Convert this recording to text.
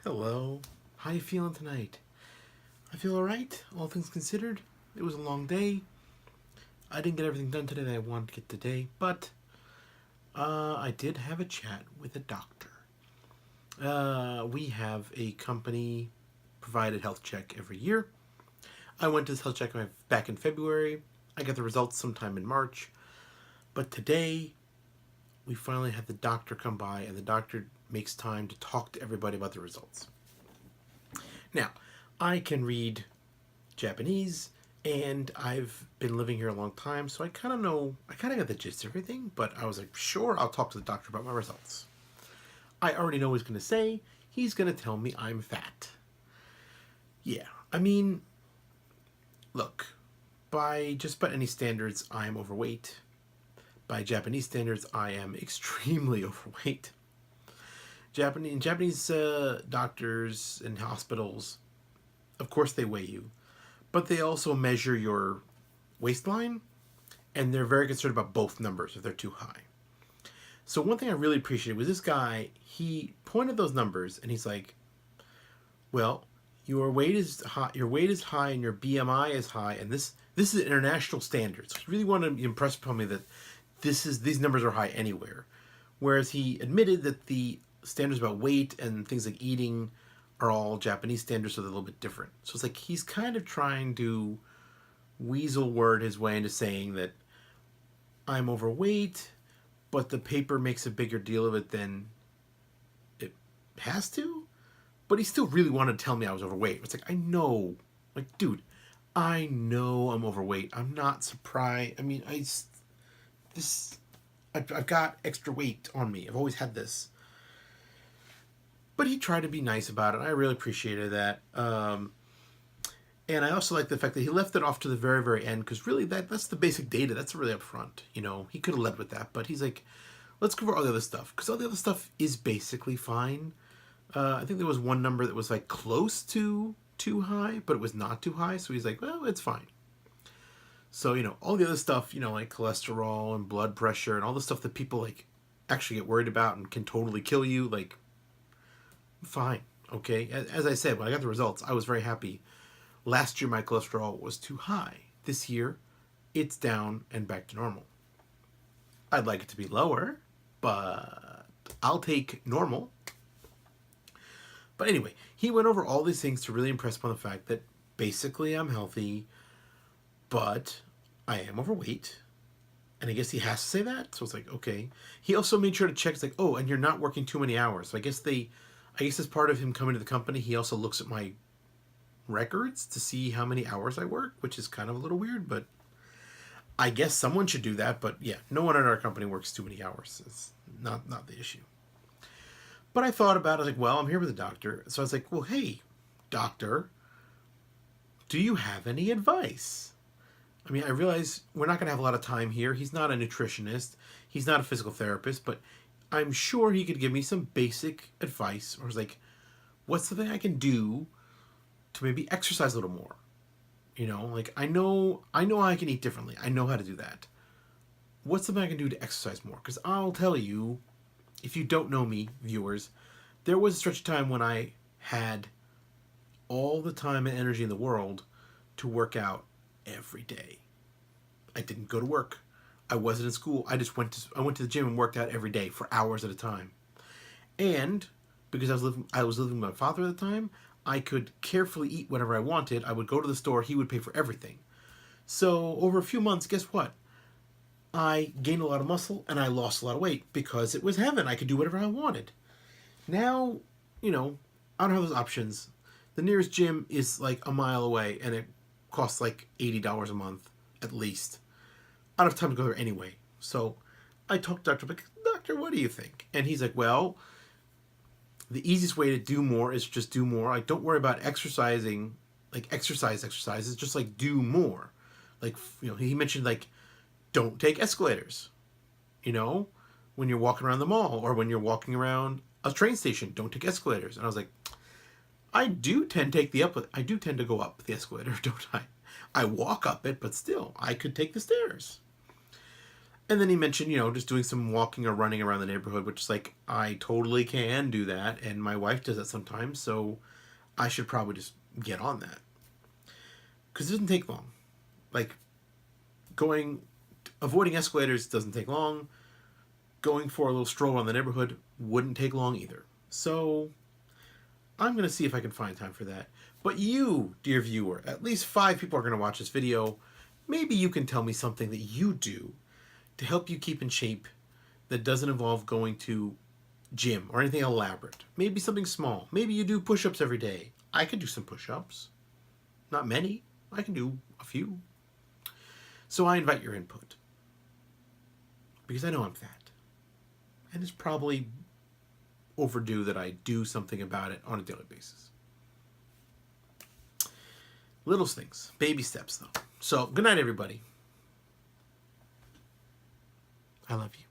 Hello. How you feeling tonight? I feel alright, all things considered. It was a long day. I didn't get everything done today that I wanted to get today, but I did have a chat with a doctor. We have a company provided health check every year. I went to this health check back in February. I got the results sometime in March. But today, we finally had the doctor come by, and the doctor makes time to talk to everybody about the results. Now, I can read Japanese, and I've been living here a long time, so I kind of got the gist of everything, but I was like, sure, I'll talk to the doctor about my results. I already know what he's going to say. He's going to tell me I'm fat. Yeah, I mean, look, by just about any standards, I'm overweight. By Japanese standards, I am extremely overweight. Japanese doctors and hospitals, of course they weigh you, but they also measure your waistline, and they're very concerned about both numbers if they're too high. So one thing I really appreciated was this guy, he pointed those numbers, and he's like, well, your weight is high, and your BMI is high, and this is international standards. So he really wanted to impress upon me that these numbers are high anywhere. Whereas he admitted that the standards about weight and things like eating are all Japanese standards, so they're a little bit different. So it's like he's kind of trying to weasel word his way into saying that I'm overweight, but the paper makes a bigger deal of it than it has to. But he still really wanted to tell me I was overweight. It's like, I know. Like, dude, I know I'm overweight. I'm not surprised. I mean, I've got extra weight on me. I've always had this. But he tried to be nice about it. I really appreciated that. And I also like the fact that he left it off to the very, very end, because really that's the basic data. That's really up front. You know, he could have led with that, but he's like, let's cover all the other stuff, because all the other stuff is basically fine. I think there was one number that was like close to too high, but it was not too high. So he's like, well, it's fine. So, you know, all the other stuff, you know, like cholesterol and blood pressure and all the stuff that people like actually get worried about and can totally kill you, like, fine. Okay. As I said, when I got the results, I was very happy. Last year, my cholesterol was too high. This year, it's down and back to normal. I'd like it to be lower, but I'll take normal. But anyway, he went over all these things to really impress upon the fact that basically I'm healthy, but I am overweight. And I guess he has to say that. So it's like, okay. He also made sure to check. It's like, oh, and you're not working too many hours. So I guess as part of him coming to the company, he also looks at my records to see how many hours I work, which is kind of a little weird, but I guess someone should do that. But yeah, no one at our company works too many hours. It's not the issue. But I thought about it. I was like, well, I'm here with the doctor. So I was like, well, hey, doctor, do you have any advice? I mean, I realize we're not going to have a lot of time here. He's not a nutritionist. He's not a physical therapist, but I'm sure he could give me some basic advice. Or I was like, what's the thing I can do to maybe exercise a little more? You know, like I know I can eat differently. I know how to do that. What's something I can do to exercise more? Because I'll tell you, if you don't know me, viewers, there was a stretch of time when I had all the time and energy in the world to work out every day. I didn't go to work. I wasn't in school. I went to the gym and worked out every day for hours at a time. And because I was living with my father at the time, I could carefully eat whatever I wanted. I would go to the store. He would pay for everything. So over a few months, guess what? I gained a lot of muscle and I lost a lot of weight because it was heaven. I could do whatever I wanted. Now, you know, I don't have those options. The nearest gym is like a mile away and it costs like $80 a month at least. I don't have time to go there anyway. So I talked to Doctor, like, Doctor, what do you think? And he's like, well, the easiest way to do more is just do more. Like, don't worry about exercising, like exercises, just like do more. Like, you know, he mentioned like, don't take escalators, you know, when you're walking around the mall or when you're walking around a train station, don't take escalators. And I was like, I do tend to go up the escalator, don't I? I walk up it, but still, I could take the stairs. And then he mentioned, you know, just doing some walking or running around the neighborhood, which is like, I totally can do that. And my wife does that sometimes. So I should probably just get on that. Because it doesn't take long. Like, avoiding escalators doesn't take long. Going for a little stroll around the neighborhood wouldn't take long either. So I'm going to see if I can find time for that. But you, dear viewer, at least 5 people are going to watch this video. Maybe you can tell me something that you do to help you keep in shape that doesn't involve going to gym or anything elaborate. Maybe something small. Maybe you do push-ups every day. I could do some push-ups. Not many. I can do a few. So I invite your input. Because I know I'm fat. And it's probably overdue that I do something about it on a daily basis. Little things. Baby steps, though. So, good night, everybody. I love you.